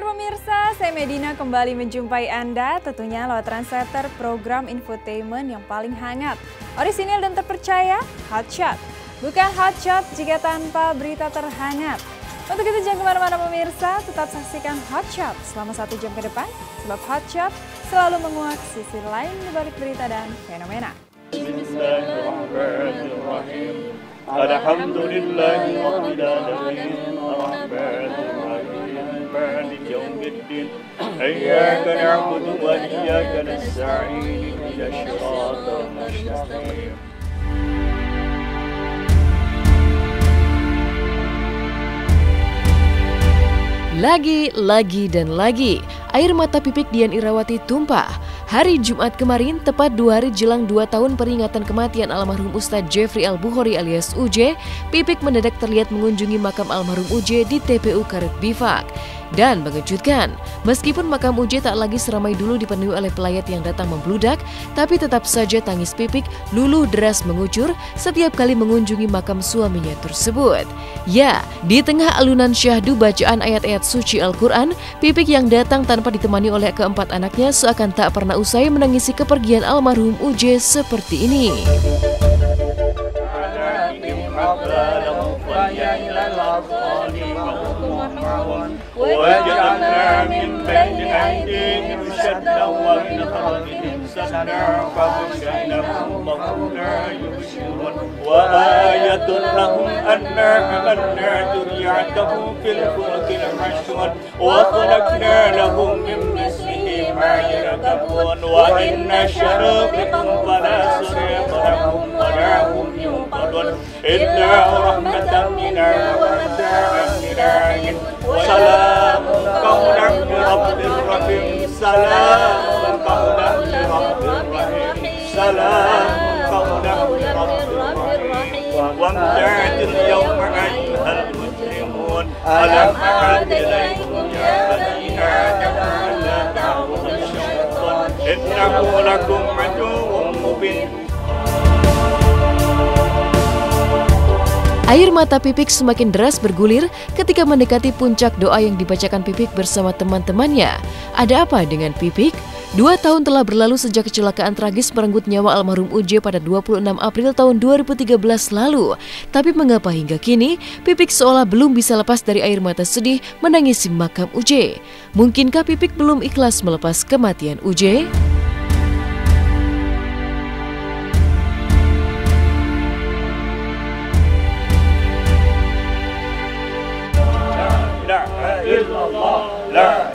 pemirsa, saya Medina kembali menjumpai Anda tentunya lewat translator program infotainment yang paling hangat, orisinil dan terpercaya, Hotshot. Bukan Hotshot jika tanpa berita terhangat. Untuk itu jangan kemana-mana pemirsa, tetap saksikan Hotshot selama 1 jam ke depan, sebab Hotshot selalu menguak sisi lain di balik berita dan fenomena. Bismillahirrahmanirrahim. Alhamdulillahirabbil alamin. Arrahmanirrahim. Maliki yaumiddin. Iyyaka na'budu wa iyyaka nasta'in. Ihdinas siratal mustaqim. Lagi dan lagi, air mata Pipik Dian Irawati tumpah. Hari Jumat kemarin, tepat 2 hari jelang 2 tahun peringatan kematian almarhum Ustadz Jeffrey Al-Bukhari alias UJ, Pipik mendadak terlihat mengunjungi makam almarhum UJ di TPU Karet Bifak. Dan mengejutkan, meskipun makam UJ tak lagi seramai dulu dipenuhi oleh pelayat yang datang membludak, tapi tetap saja tangis Pipik luluh deras mengucur setiap kali mengunjungi makam suaminya tersebut. Ya, di tengah alunan syahdu bacaan ayat-ayat suci Al-Quran, Pipik yang datang tanpa ditemani oleh keempat anaknya seakan tak pernah usai menangisi kepergian almarhum UJ seperti ini. وجعلنا من بين أيديهم سدا ومن خلفهم سدا فغشيناهم فهم لا يبصرون وآية لهم أنا حملنا ذريتهم في الفلك المشحون وخلقنا لهم من مثله ما يركبون وإن نشأ بهم فلا صريخ لهم ولا هم ينقذون إلا رحمة منا ومتاعا إلى حين سلام قولا من رب رحيم سلام قولا من رب رحيم سلام قولا من رب رحيم وامتعت اليوم أيها المسلمون ألم أعد إليكم يا بني آدم ألا تعبدوا الشيطان إنه لكم عدو مبين. Air mata Pipik semakin deras bergulir ketika mendekati puncak doa yang dibacakan Pipik bersama teman-temannya. Ada apa dengan Pipik? 2 tahun telah berlalu sejak kecelakaan tragis merenggut nyawa almarhum UJ pada 26 April tahun 2013 lalu. Tapi mengapa hingga kini Pipik seolah belum bisa lepas dari air mata sedih menangisi makam UJ? Mungkinkah Pipik belum ikhlas melepas kematian UJ? La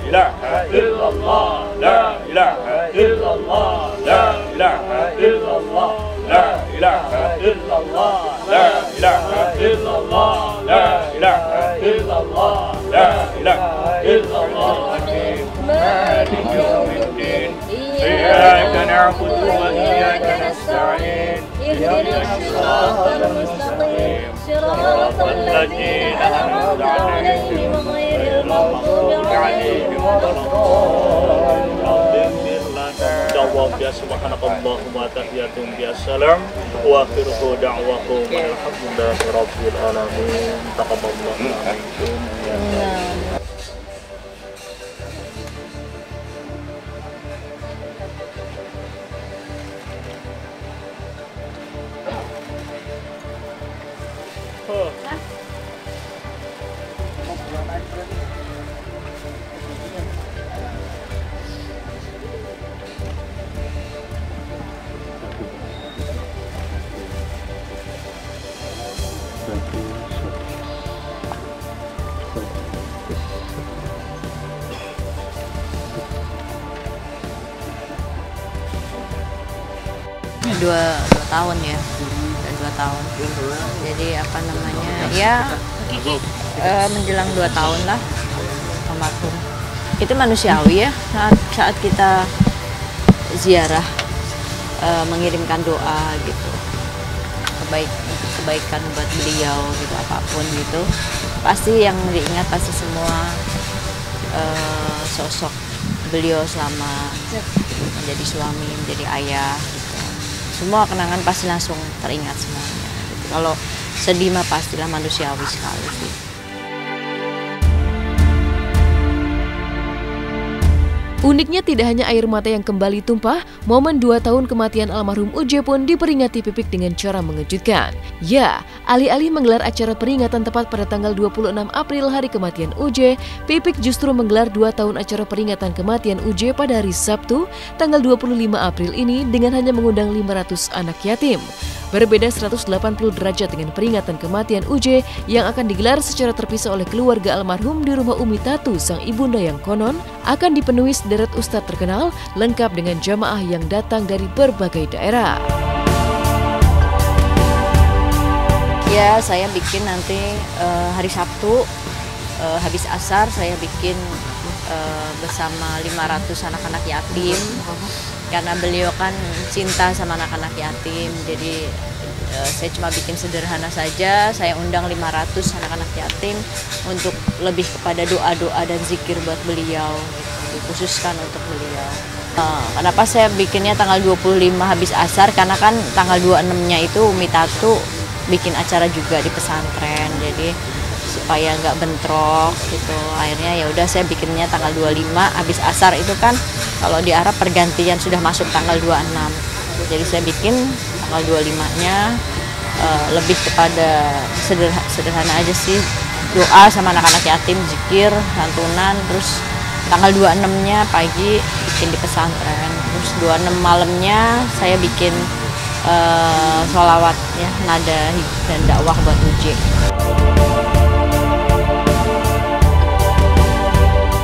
ilaha illallah, la ilaha illallah, la ilaha illallah, la ilaha illallah, la ilaha illallah, la ilaha illallah, la ilaha illallah. Maliki yaumiddin. Iyyaka na'budu wa iyyaka nasta'in. Ihdinas siratal mustaqim. Siratal ladzina an'amta 'alaihim ghairil maghdubi 'alaihim waladdallin. Jawab ya subhanakallahumma tahiyatum biassalam wa akhiru da'wakum alhamdulillahi rabbil alamin. Taqabbalallahu minkum ya Allah. Dua tahun ya, udah 2 tahun. Jadi apa namanya ya menjelang 2 tahun lah almarhum. Itu manusiawi ya saat kita ziarah mengirimkan doa gitu, kebaikan buat beliau gitu, apapun gitu. Pasti yang diingat pasti semua sosok beliau selama menjadi suami, menjadi ayah gitu. Semua kenangan pasti langsung teringat semuanya gitu. Kalau sedih mah pastilah manusiawi sekali sih. Uniknya tidak hanya air mata yang kembali tumpah, momen 2 tahun kematian almarhum Uje pun diperingati Pipik dengan cara mengejutkan. Ya, alih-alih menggelar acara peringatan tepat pada tanggal 26 April hari kematian Uje, Pipik justru menggelar 2 tahun acara peringatan kematian Uje pada hari Sabtu, tanggal 25 April ini dengan hanya mengundang 500 anak yatim. Berbeda 180 derajat dengan peringatan kematian Uje yang akan digelar secara terpisah oleh keluarga almarhum di rumah Umi Tatu, sang ibunda yang konon akan dipenuhi sederet ustadz terkenal lengkap dengan jamaah yang datang dari berbagai daerah. Ya, saya bikin nanti hari Sabtu habis asar saya bikin bersama 500 anak-anak yatim. Karena beliau kan cinta sama anak-anak yatim, jadi saya cuma bikin sederhana saja. Saya undang 500 anak-anak yatim untuk lebih kepada doa-doa dan zikir buat beliau, dikhususkan untuk beliau. Kenapa saya bikinnya tanggal 25 habis asar? Karena kan tanggal 26-nya itu Umi Tatu bikin acara juga di pesantren, jadi supaya nggak bentrok gitu. Akhirnya ya udah saya bikinnya tanggal 25 habis asar. Itu kan kalau di Arab pergantian sudah masuk tanggal 26. Jadi saya bikin tanggal 25-nya lebih kepada sederhana aja sih. Doa sama anak-anak yatim, zikir, santunan. Terus tanggal 26-nya pagi bikin di pesantren. Terus 26 malamnya saya bikin sholawat ya, nada dan dakwah buat Uje.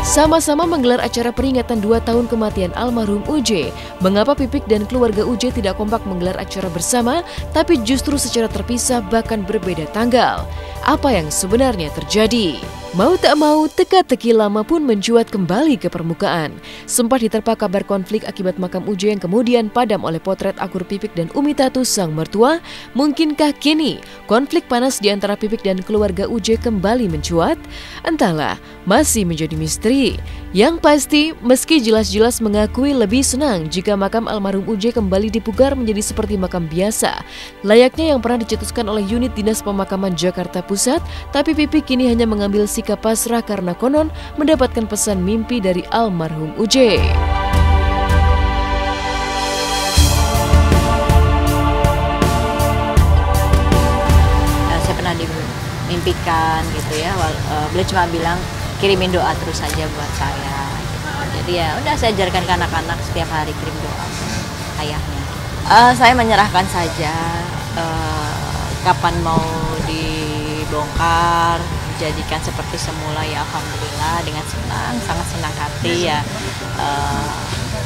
Sama-sama menggelar acara peringatan 2 tahun kematian almarhum Uje. Mengapa Pipik dan keluarga Uje tidak kompak menggelar acara bersama, tapi justru secara terpisah bahkan berbeda tanggal? Apa yang sebenarnya terjadi? Mau tak mau, teka-teki lama pun mencuat kembali ke permukaan. Sempat diterpa kabar konflik akibat makam Uje yang kemudian padam oleh potret akur Pipik dan Umi Tatu sang mertua. Mungkinkah kini konflik panas di antara Pipik dan keluarga Uje kembali mencuat? Entahlah, masih menjadi misteri. Yang pasti, meski jelas-jelas mengakui lebih senang jika makam almarhum Uje kembali dipugar menjadi seperti makam biasa, layaknya yang pernah dicetuskan oleh unit Dinas Pemakaman Jakarta Pusat, tapi Pipik kini hanya mengambil sikap pasrah karena konon mendapatkan pesan mimpi dari almarhum Uje. Saya pernah dimimpikan gitu ya, beliau cuma bilang kirimin doa terus saja buat saya. Jadi ya udah saya ajarkan ke anak-anak setiap hari kirim doa ayahnya. Saya menyerahkan saja, kapan mau dibongkar, jadikan seperti semula ya alhamdulillah, dengan senang, sangat senang hati ya.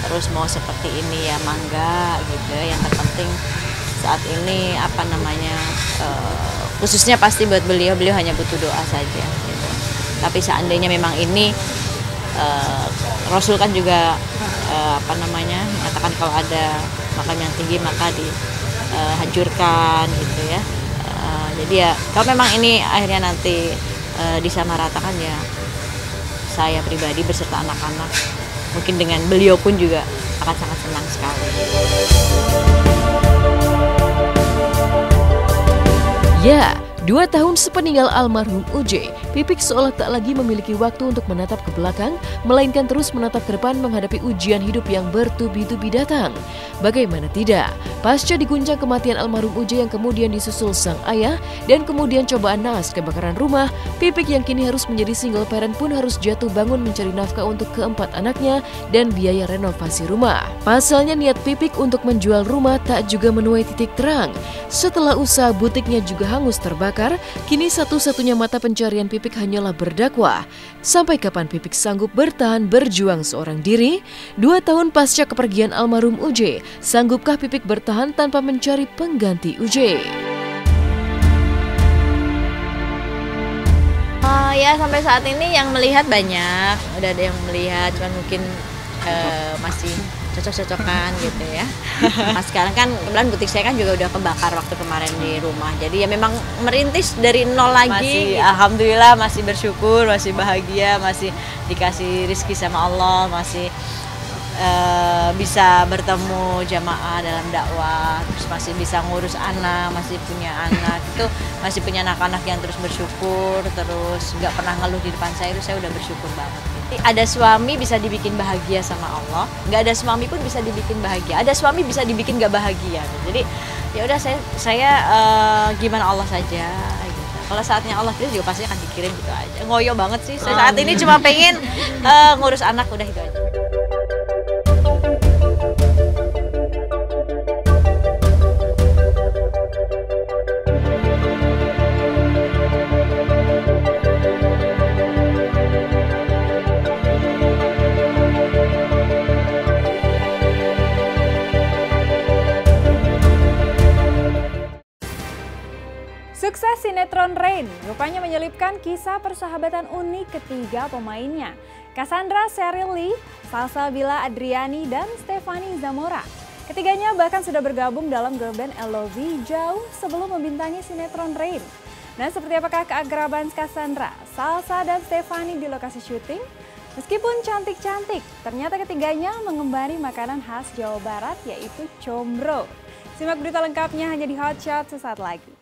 Terus mau seperti ini ya mangga gitu. Yang terpenting saat ini khususnya pasti buat beliau hanya butuh doa saja gitu. Tapi seandainya memang ini Rasul kan juga mengatakan kalau ada makam yang tinggi maka dihancurkan gitu ya. Jadi ya kalau memang ini akhirnya nanti disamaratakan ya, saya pribadi beserta anak-anak mungkin dengan beliau pun juga akan sangat senang sekali. Ya, 2 tahun sepeninggal almarhum Uje, Pipik seolah tak lagi memiliki waktu untuk menatap ke belakang, melainkan terus menatap ke depan menghadapi ujian hidup yang bertubi-tubi datang. Bagaimana tidak, pasca diguncang kematian almarhum Uje yang kemudian disusul sang ayah, dan kemudian cobaan naas kebakaran rumah, Pipik yang kini harus menjadi single parent pun harus jatuh bangun mencari nafkah untuk keempat anaknya dan biaya renovasi rumah. Pasalnya niat Pipik untuk menjual rumah tak juga menuai titik terang. Setelah usaha butiknya juga hangus terbakar, kini satu-satunya mata pencarian Pipik hanyalah berdakwah. Sampai kapan Pipik sanggup bertahan berjuang seorang diri? 2 tahun pasca kepergian almarhum Uje, sanggupkah Pipik bertahan tanpa mencari pengganti Uje? Ya sampai saat ini yang melihat banyak, udah ada yang melihat, cuman mungkin masih cocok-cocokan gitu ya. Nah, sekarang kan kebetulan butik saya kan juga udah kebakar waktu kemarin di rumah, jadi ya memang merintis dari nol lagi. Alhamdulillah masih bersyukur, masih bahagia, masih dikasih rezeki sama Allah, masih bisa bertemu jamaah dalam dakwah, terus masih bisa ngurus anak, masih punya anak, itu masih punya anak-anak yang terus bersyukur, terus nggak pernah ngeluh di depan saya, itu saya udah bersyukur banget. Jadi, ada suami bisa dibikin bahagia sama Allah, nggak ada suami pun bisa dibikin bahagia, ada suami bisa dibikin nggak bahagia. Jadi ya udah saya gimana Allah saja. Kalau saatnya Allah pilih juga pasti akan dikirim gitu aja. Ngoyo banget sih. Saya saat ini cuma pengen ngurus anak, udah itu aja. Sukses sinetron Rain rupanya menyelipkan kisah persahabatan unik ketiga pemainnya, Cassandra Sheryl Lee, Salsabila Adriani, dan Stephanie Zamora. Ketiganya bahkan sudah bergabung dalam girl band LOV jauh sebelum membintangi sinetron Rain. Dan seperti apakah keakraban Cassandra, Salsa, dan Stephanie di lokasi syuting? Meskipun cantik-cantik, ternyata ketiganya mengembari makanan khas Jawa Barat yaitu combro. Simak berita lengkapnya hanya di Hot Shot sesaat lagi.